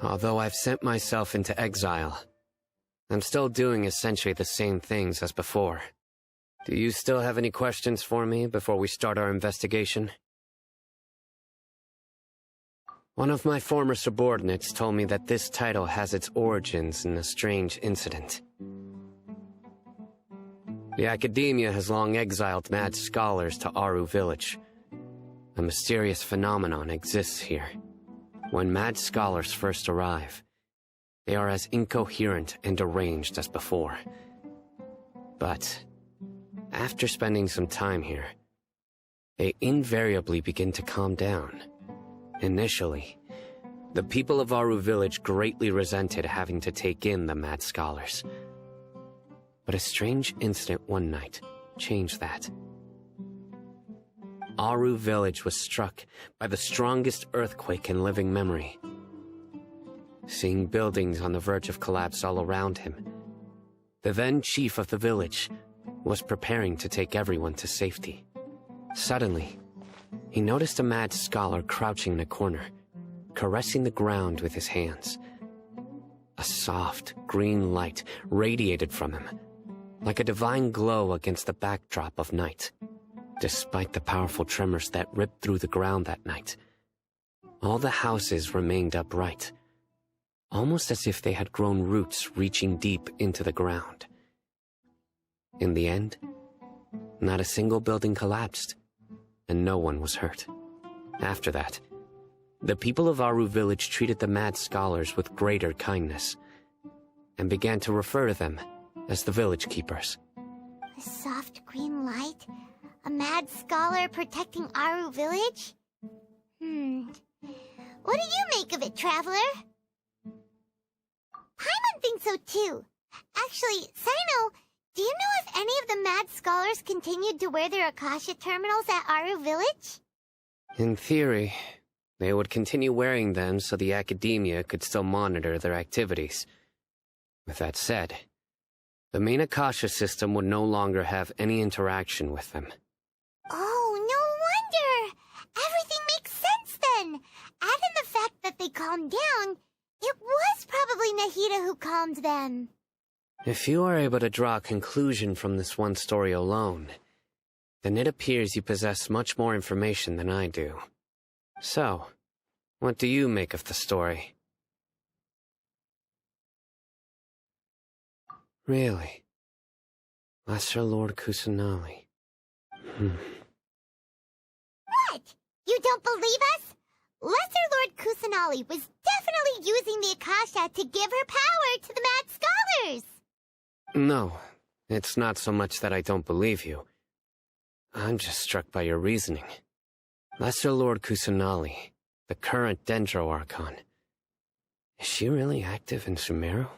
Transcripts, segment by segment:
Although I've sent myself into exile, I'm still doing essentially the same things as before. Do you still have any questions for me before we start our investigation? One of my former subordinates told me that this title has its origins in a strange incident. The Academia has long exiled mad scholars to Aru Village. A mysterious phenomenon exists here. When mad scholars first arrive, they are as incoherent and deranged as before. But after spending some time here, they invariably begin to calm down. Initially, the people of Aru Village greatly resented having to take in the mad scholars. But a strange incident one night changed that. Aru Village was struck by the strongest earthquake in living memory. Seeing buildings on the verge of collapse all around him, the then chief of the village was preparing to take everyone to safety. Suddenly, he noticed a mad scholar crouching in a corner, caressing the ground with his hands. A soft, green light radiated from him, like a divine glow against the backdrop of night. Despite the powerful tremors that ripped through the ground that night, all the houses remained upright, almost as if they had grown roots reaching deep into the ground. In the end, not a single building collapsed, and no one was hurt. After that, the people of Aru Village treated the mad scholars with greater kindness, and began to refer to them as the village keepers. A soft green light? A mad scholar protecting Aru Village? What do you make of it, Traveler? Paimon thinks so too. Actually, Sino, do you know if any of the mad scholars continued to wear their Akasha terminals at Aru Village? In theory, they would continue wearing them so the Academia could still monitor their activities. With that said, the main Akasha system would no longer have any interaction with them. Oh, no wonder! Everything makes sense then! Add in the fact that they calmed down, it was probably Nahida who calmed them. If you are able to draw a conclusion from this one story alone, then it appears you possess much more information than I do. So, what do you make of the story? Really? Lesser Lord Kusanali. What? You don't believe us? Lesser Lord Kusanali was definitely using the Akasha to give her power to the mad scholars! No, it's not so much that I don't believe you. I'm just struck by your reasoning. Lesser Lord Kusanali, the current Dendro Archon. Is she really active in Sumeru?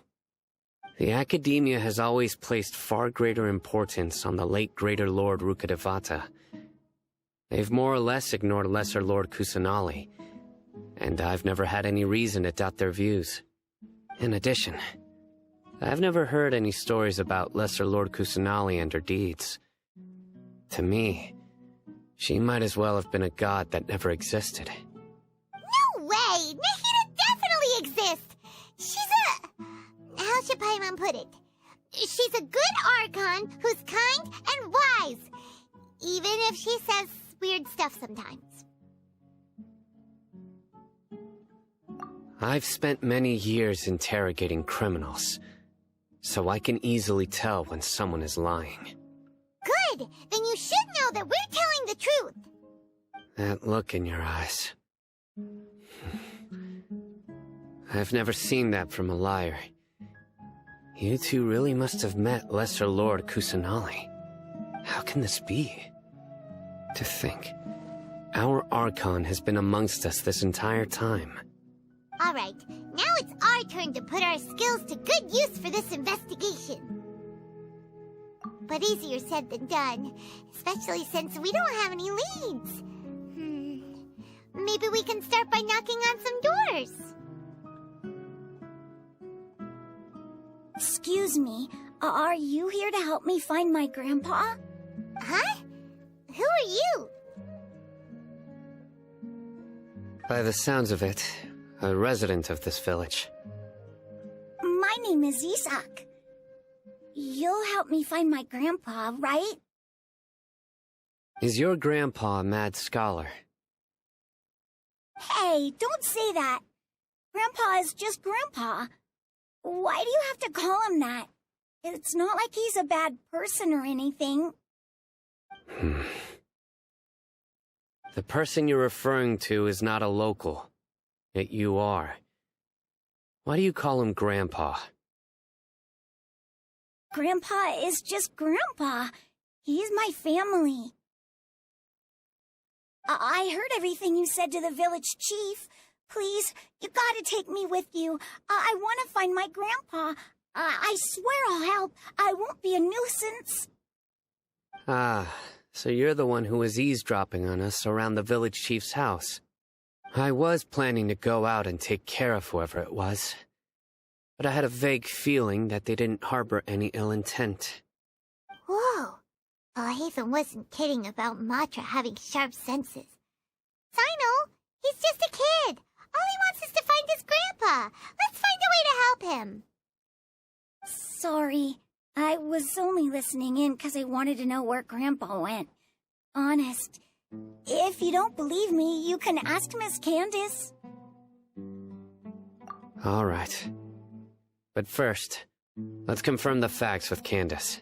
The Academia has always placed far greater importance on the late Greater Lord Rukkhadevata. They've more or less ignored Lesser Lord Kusanali, and I've never had any reason to doubt their views. In addition, I've never heard any stories about Lesser Lord Kusanali and her deeds. To me, she might as well have been a god that never existed. No way! Nahida definitely exists! She's a... How should Paimon put it? She's a good Archon who's kind and wise, even if she says weird stuff sometimes. I've spent many years interrogating criminals, so I can easily tell when someone is lying. Good! Then you should know that we're telling the truth! That look in your eyes. I've never seen that from a liar. You two really must have met Lesser Lord Kusanali. How can this be? To think, our Archon has been amongst us this entire time. Alright, now it's our turn to put our skills to good use for this investigation. But easier said than done, especially since we don't have any leads. Maybe we can start by knocking on some doors. Excuse me, are you here to help me find my grandpa? Huh? Who are you? By the sounds of it, a resident of this village. My name is Isak. You'll help me find my grandpa, right? Is your grandpa a mad scholar? Hey, don't say that. Grandpa is just Grandpa. Why do you have to call him that? It's not like he's a bad person or anything. The person you're referring to is not a local. Yet you are. Why do you call him Grandpa? Grandpa is just Grandpa. He's my family. I heard everything you said to the village chief. Please, you gotta take me with you. I want to find my grandpa. I swear I'll help. I won't be a nuisance. Ah, so you're the one who was eavesdropping on us around the village chief's house. I was planning to go out and take care of whoever it was, but I had a vague feeling that they didn't harbor any ill intent. Whoa. Well, Haven wasn't kidding about Matra having sharp senses. Sino, he's just a kid. All he wants is to find his grandpa. Let's find a way to help him. Sorry. I was only listening in because I wanted to know where Grandpa went. Honest. If you don't believe me, you can ask Miss Candace. All right. But first, let's confirm the facts with Candace.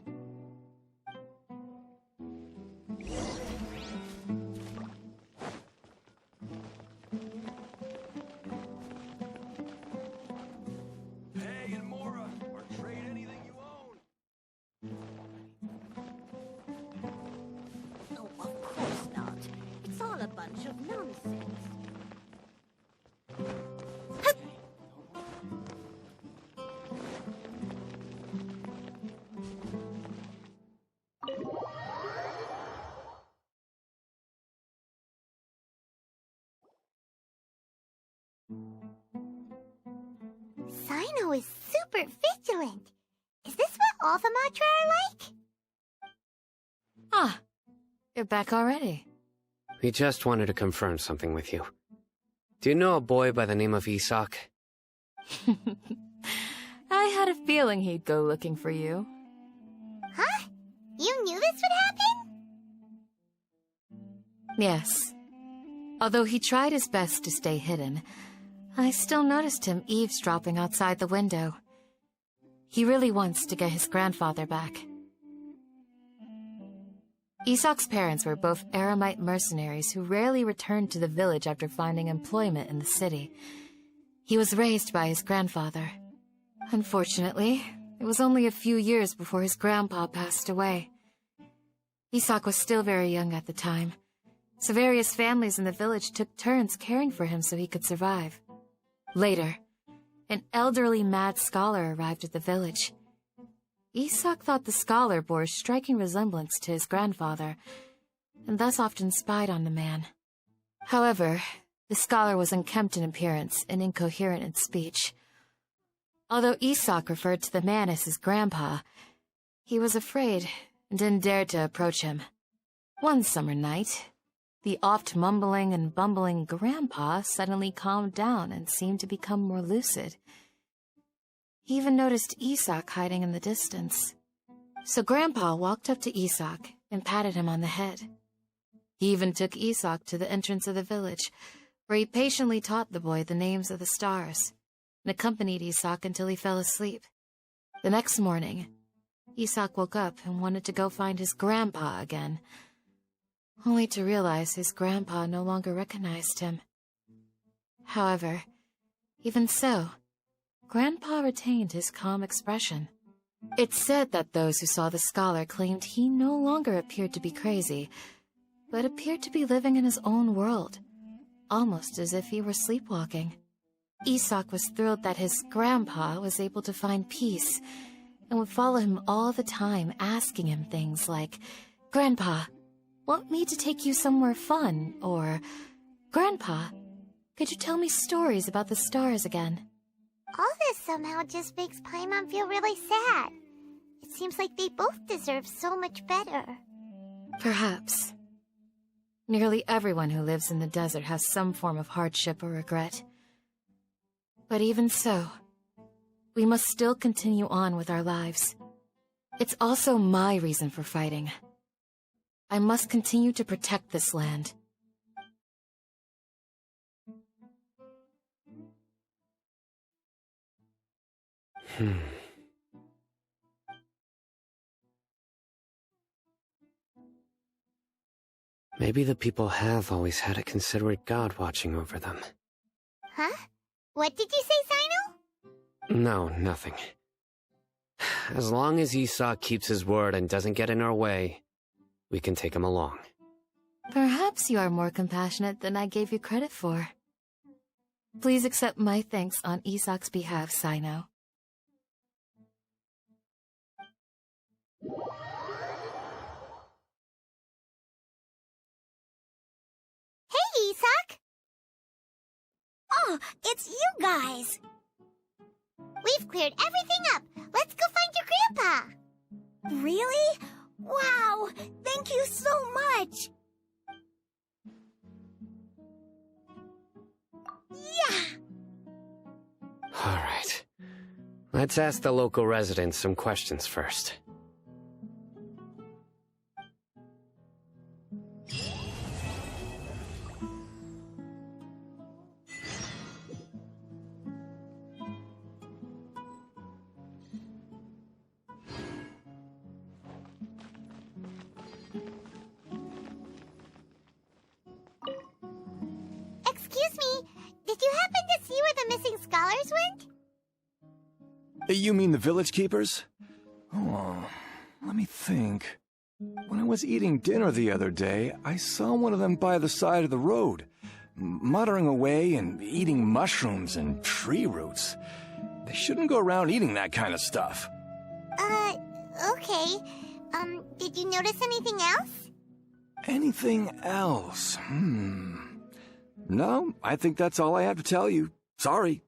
Sino is super vigilant. Is this what all the Matra are like? Ah, you're back already. We just wanted to confirm something with you. Do you know a boy by the name of Isak? I had a feeling he'd go looking for you. Huh? You knew this would happen? Yes. Although he tried his best to stay hidden, I still noticed him eavesdropping outside the window. He really wants to get his grandfather back. Isak's parents were both Aramite mercenaries who rarely returned to the village after finding employment in the city. He was raised by his grandfather. Unfortunately, it was only a few years before his grandpa passed away. Isak was still very young at the time, so various families in the village took turns caring for him so he could survive. Later, an elderly mad scholar arrived at the village. Isak thought the scholar bore a striking resemblance to his grandfather, and thus often spied on the man. However, the scholar was unkempt in appearance and incoherent in speech. Although Isak referred to the man as his grandpa, he was afraid and didn't dare to approach him. One summer night, the oft-mumbling and bumbling grandpa suddenly calmed down and seemed to become more lucid. He even noticed Isak hiding in the distance. So Grandpa walked up to Isak and patted him on the head. He even took Isak to the entrance of the village, where he patiently taught the boy the names of the stars, and accompanied Isak until he fell asleep. The next morning, Isak woke up and wanted to go find his grandpa again, only to realize his grandpa no longer recognized him. However, even so, Grandpa retained his calm expression. It's said that those who saw the scholar claimed he no longer appeared to be crazy, but appeared to be living in his own world, almost as if he were sleepwalking. Isak was thrilled that his grandpa was able to find peace, and would follow him all the time, asking him things like, "Grandpa, want me to take you somewhere fun?" or, "Grandpa, could you tell me stories about the stars again?" All this somehow just makes Paimon feel really sad. It seems like they both deserve so much better. Perhaps. Nearly everyone who lives in the desert has some form of hardship or regret. But even so, we must still continue on with our lives. It's also my reason for fighting. I must continue to protect this land. Maybe the people have always had a considerate god watching over them. Huh? What did you say, Sino? No, nothing. As long as Esau keeps his word and doesn't get in our way, we can take him along. Perhaps you are more compassionate than I gave you credit for. Please accept my thanks on Isak's behalf, Sino. Hey, Isak! Oh, it's you guys! We've cleared everything up. Let's go find your grandpa. Really? Wow! Thank you so much! Yeah! Alright. Let's ask the local residents some questions first. Excuse me, did you happen to see where the missing scholars went? You mean the village keepers? Oh, let me think. When I was eating dinner the other day, I saw one of them by the side of the road, muttering away and eating mushrooms and tree roots. They shouldn't go around eating that kind of stuff. Okay. Did you notice anything else? Anything else? No, I think that's all I have to tell you. Sorry.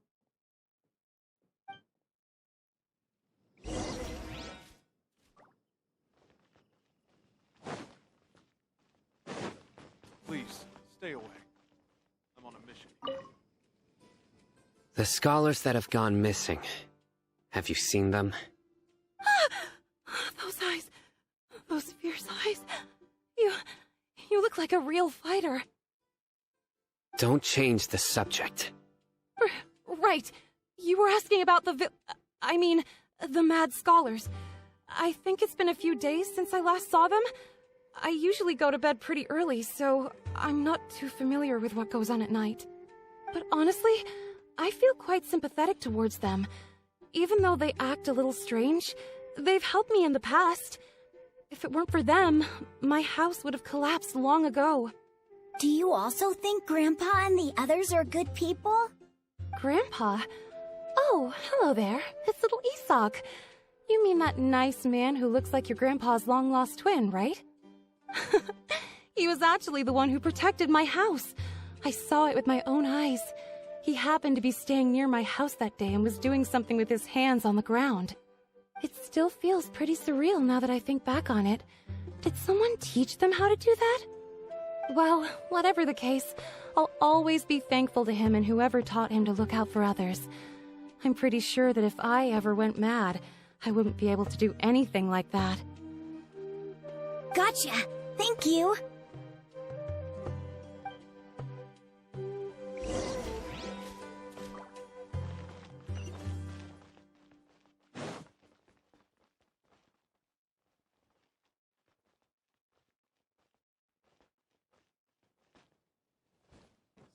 Please, stay away. I'm on a mission. The scholars that have gone missing. Have you seen them? Those eyes. Those fierce eyes. You look like a real fighter. Don't change the subject. Right. You were asking about the the mad scholars. I think it's been a few days since I last saw them. I usually go to bed pretty early, so I'm not too familiar with what goes on at night. But honestly, I feel quite sympathetic towards them. Even though they act a little strange, they've helped me in the past. If it weren't for them, my house would have collapsed long ago. Do you also think Grandpa and the others are good people? Grandpa? Oh, hello there. It's little Isak. You mean that nice man who looks like your grandpa's long-lost twin, right? He was actually the one who protected my house. I saw it with my own eyes. He happened to be staying near my house that day and was doing something with his hands on the ground. It still feels pretty surreal now that I think back on it. Did someone teach them how to do that? Well, whatever the case, I'll always be thankful to him and whoever taught him to look out for others. I'm pretty sure that if I ever went mad, I wouldn't be able to do anything like that. Gotcha. Thank you.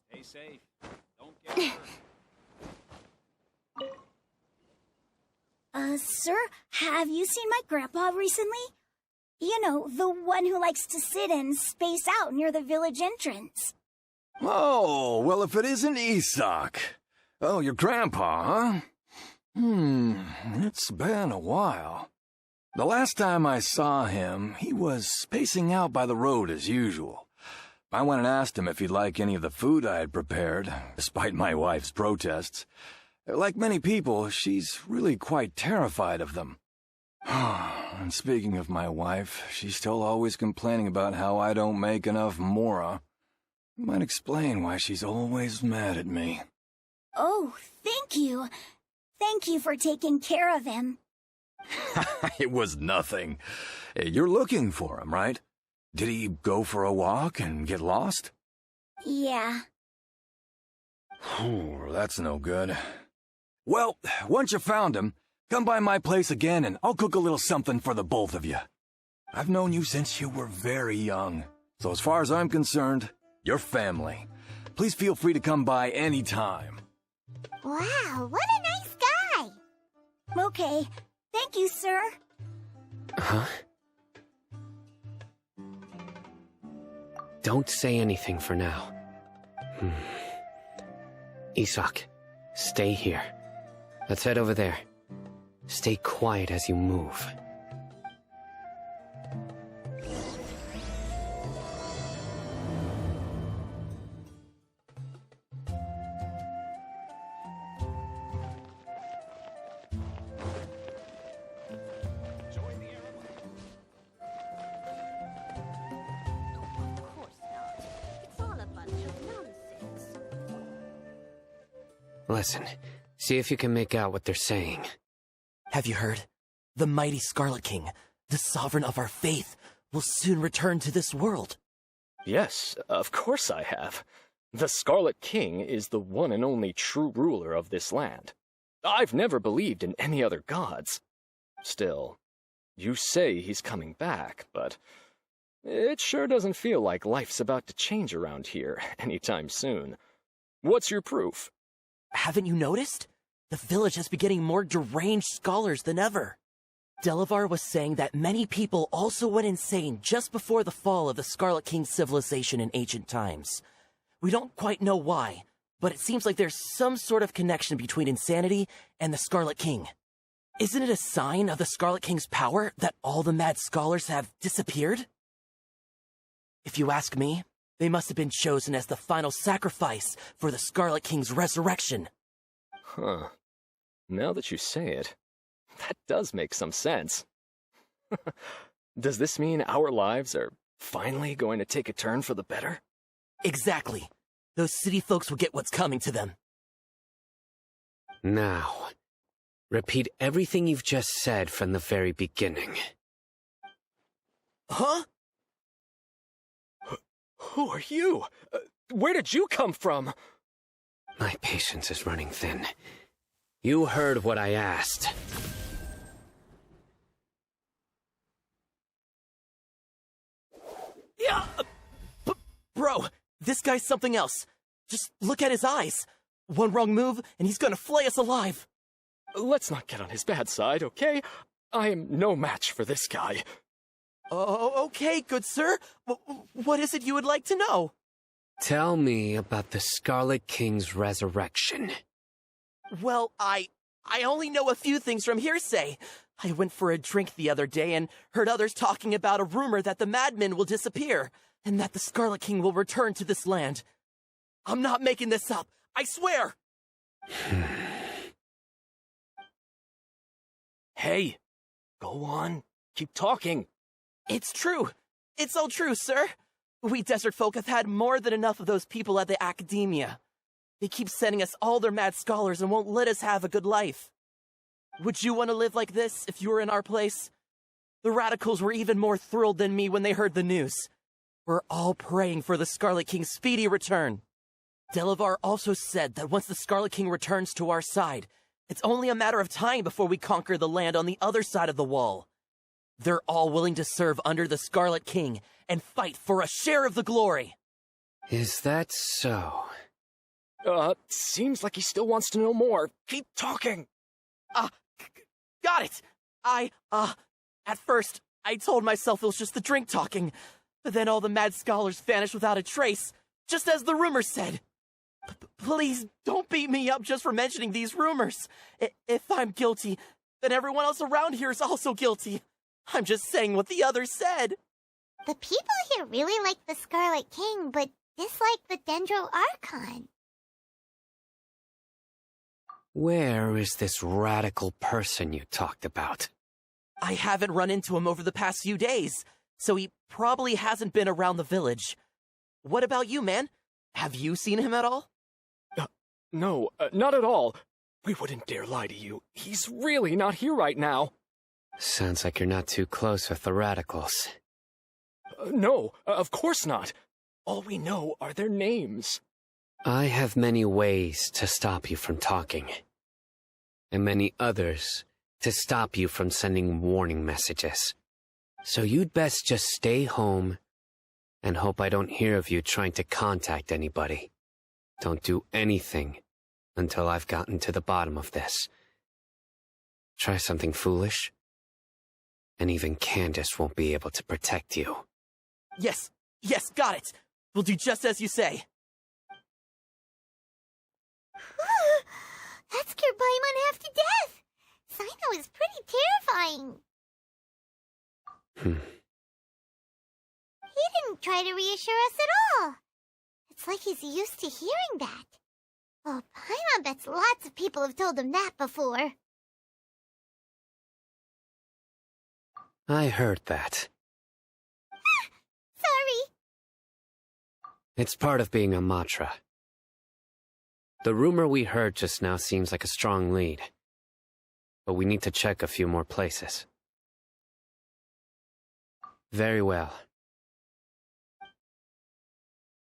Stay safe. Don't get hurt. Sir, have you seen my grandpa recently? You know, the one who likes to sit and space out near the village entrance. Oh, well, if it isn't Isak. Oh, your grandpa, huh? It's been a while. The last time I saw him, he was spacing out by the road as usual. I went and asked him if he'd like any of the food I had prepared, despite my wife's protests. Like many people, she's really quite terrified of them. And speaking of my wife, she's still always complaining about how I don't make enough mora. Might explain why she's always mad at me. Oh, thank you. Thank you for taking care of him. It was nothing. You're looking for him, right? Did he go for a walk and get lost? Yeah. That's no good. Well, once you found him, come by my place again and I'll cook a little something for the both of you. I've known you since you were very young, so as far as I'm concerned, you're family. Please feel free to come by anytime. Wow, what a nice guy! Okay. Thank you, sir. Huh? Don't say anything for now. Isak, stay here. Let's head over there. Stay quiet as you move. Listen, see if you can make out what they're saying. Have you heard? The mighty Scarlet King, the sovereign of our faith, will soon return to this world. Yes, of course I have. The Scarlet King is the one and only true ruler of this land. I've never believed in any other gods. Still, you say he's coming back, but it sure doesn't feel like life's about to change around here anytime soon. What's your proof? Haven't you noticed? The village has been getting more deranged scholars than ever. Delavar was saying that many people also went insane just before the fall of the Scarlet King's civilization in ancient times. We don't quite know why, but it seems like there's some sort of connection between insanity and the Scarlet King. Isn't it a sign of the Scarlet King's power that all the mad scholars have disappeared? If you ask me, they must have been chosen as the final sacrifice for the Scarlet King's resurrection. Huh. Now that you say it, that does make some sense. Does this mean our lives are finally going to take a turn for the better? Exactly. Those city folks will get what's coming to them. Now, repeat everything you've just said from the very beginning. Huh? Who are you? Where did you come from? My patience is running thin. You heard what I asked. Yeah! Bro, this guy's something else. Just look at his eyes. One wrong move, and he's gonna flay us alive. Let's not get on his bad side, okay? I am no match for this guy. Oh, okay, good sir. What is it you would like to know? Tell me about the Scarlet King's resurrection. Well, I only know a few things from hearsay. I went for a drink the other day and heard others talking about a rumor that the madmen will disappear, and that the Scarlet King will return to this land. I'm not making this up, I swear! Hey, go on, keep talking. It's true. It's all true, sir. We desert folk have had more than enough of those people at the academia. They keep sending us all their mad scholars and won't let us have a good life. Would you want to live like this if you were in our place? The radicals were even more thrilled than me when they heard the news. We're all praying for the Scarlet King's speedy return. Delavar also said that once the Scarlet King returns to our side, it's only a matter of time before we conquer the land on the other side of the wall. They're all willing to serve under the Scarlet King and fight for a share of the glory. Is that so? Seems like he still wants to know more. Keep talking. Got it. At first, I told myself it was just the drink talking, but then all the mad scholars vanished without a trace, just as the rumors said. Please, don't beat me up just for mentioning these rumors. If I'm guilty, then everyone else around here is also guilty. I'm just saying what the others said. The people here really like the Scarlet King, but dislike the Dendro Archon. Where is this radical person you talked about? I haven't run into him over the past few days, so he probably hasn't been around the village. What about you, man? Have you seen him at all? No, not at all. We wouldn't dare lie to you. He's really not here right now. Sounds like you're not too close with the radicals. No, of course not. All we know are their names. I have many ways to stop you from talking. And many others to stop you from sending warning messages. So you'd best just stay home and hope I don't hear of you trying to contact anybody. Don't do anything until I've gotten to the bottom of this. Try something foolish, and even Candace won't be able to protect you. Yes, got it. We'll do just as you say. That scared Paimon half to death. Sino is pretty terrifying. He didn't try to reassure us at all. It's like he's used to hearing that. Oh, Paimon bets lots of people have told him that before. I heard that. Sorry. It's part of being a Matra. The rumor we heard just now seems like a strong lead. But we need to check a few more places. Very well.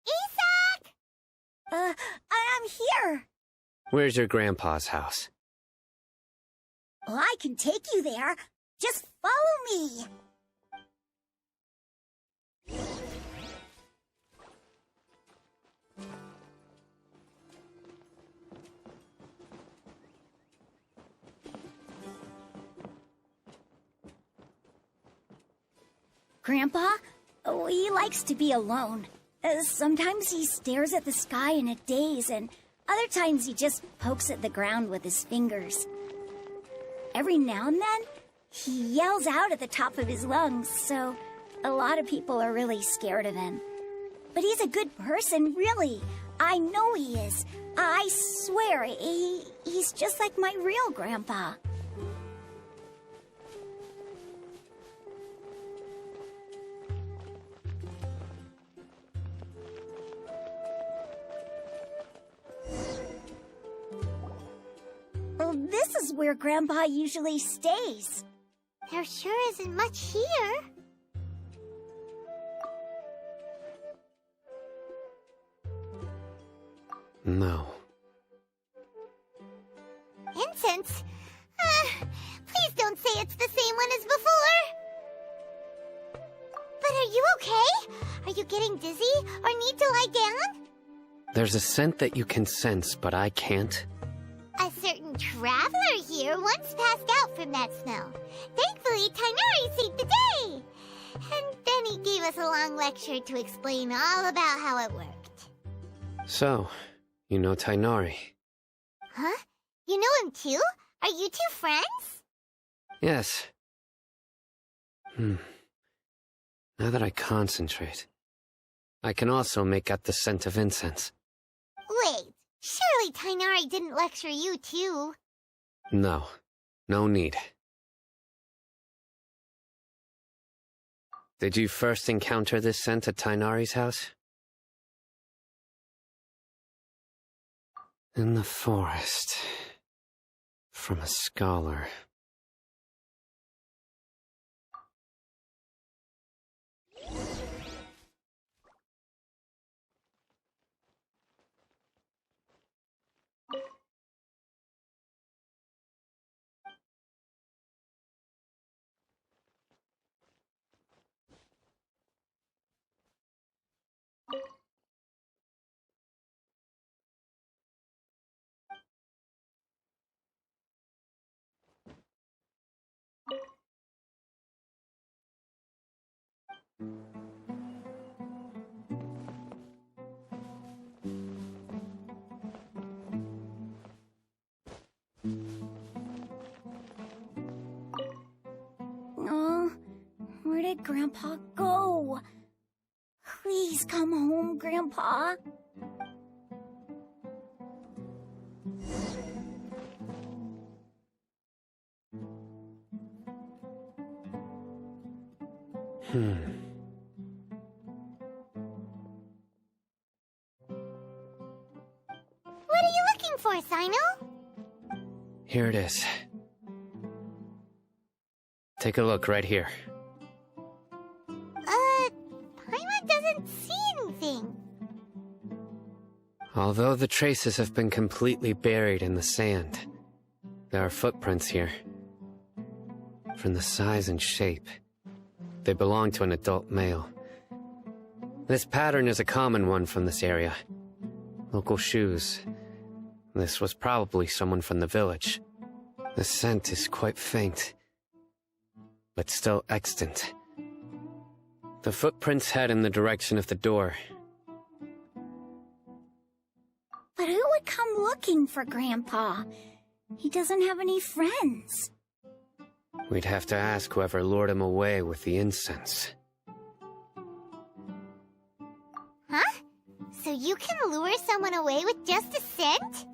Isak! I'm here. Where's your grandpa's house? Well, I can take you there. Just follow me. Grandpa? Oh, he likes to be alone. Sometimes he stares at the sky in a daze, and other times he just pokes at the ground with his fingers. Every now and then, he yells out at the top of his lungs, so a lot of people are really scared of him. But he's a good person, really. I know he is. I swear, he's just like my real grandpa. Well, this is where Grandpa usually stays. There sure isn't much here. No. Incense? Please don't say it's the same one as before. But are you okay? Are you getting dizzy or need to lie down? There's a scent that you can sense, but I can't. A certain traveler here once passed out from that smell. Thankfully, Tighnari saved the day. And then he gave us a long lecture to explain all about how it worked. So, you know Tighnari? Huh? You know him too? Are you two friends? Yes. Now that I concentrate, I can also make out the scent of incense. Wait, surely Tighnari didn't lecture you too? No, no need. Did you first encounter this scent at Tighnari's house? In the forest. From a scholar. Oh, where did Grandpa go? Please come home, Grandpa. What are you looking for? Here it is. Take a look right here. Paimon doesn't see anything. Although the traces have been completely buried in the sand, there are footprints here. From the size and shape, they belong to an adult male. This pattern is a common one from this area. Local shoes. This was probably someone from the village. The scent is quite faint, but still extant. The footprints head in the direction of the door. But who would come looking for Grandpa? He doesn't have any friends. We'd have to ask whoever lured him away with the incense. Huh? So you can lure someone away with just a scent?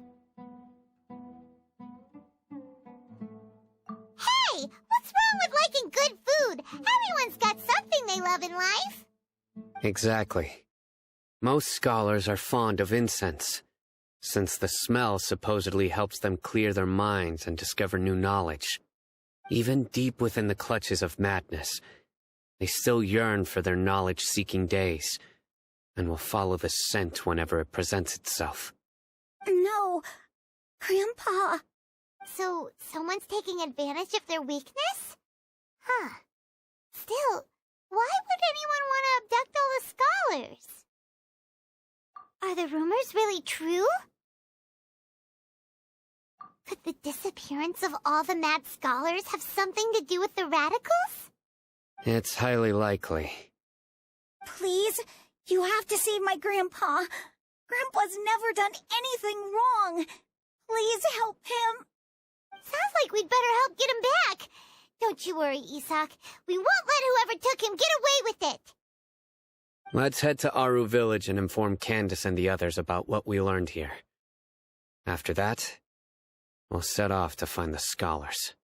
Hey! What's wrong with liking good food? Everyone's got something they love in life. Exactly. Most scholars are fond of incense, since the smell supposedly helps them clear their minds and discover new knowledge. Even deep within the clutches of madness, they still yearn for their knowledge-seeking days, and will follow the scent whenever it presents itself. No, Grandpa. So, someone's taking advantage of their weakness? Huh. Still, why would anyone want to abduct all the scholars? Are the rumors really true? Could the disappearance of all the mad scholars have something to do with the radicals? It's highly likely. Please, you have to save my Grandpa. Grandpa's never done anything wrong. Please help him. Sounds like we'd better help get him back. Don't you worry, Isak. We won't let whoever took him get away with it. Let's head to Aru Village and inform Candace and the others about what we learned here. After that, we'll set off to find the scholars.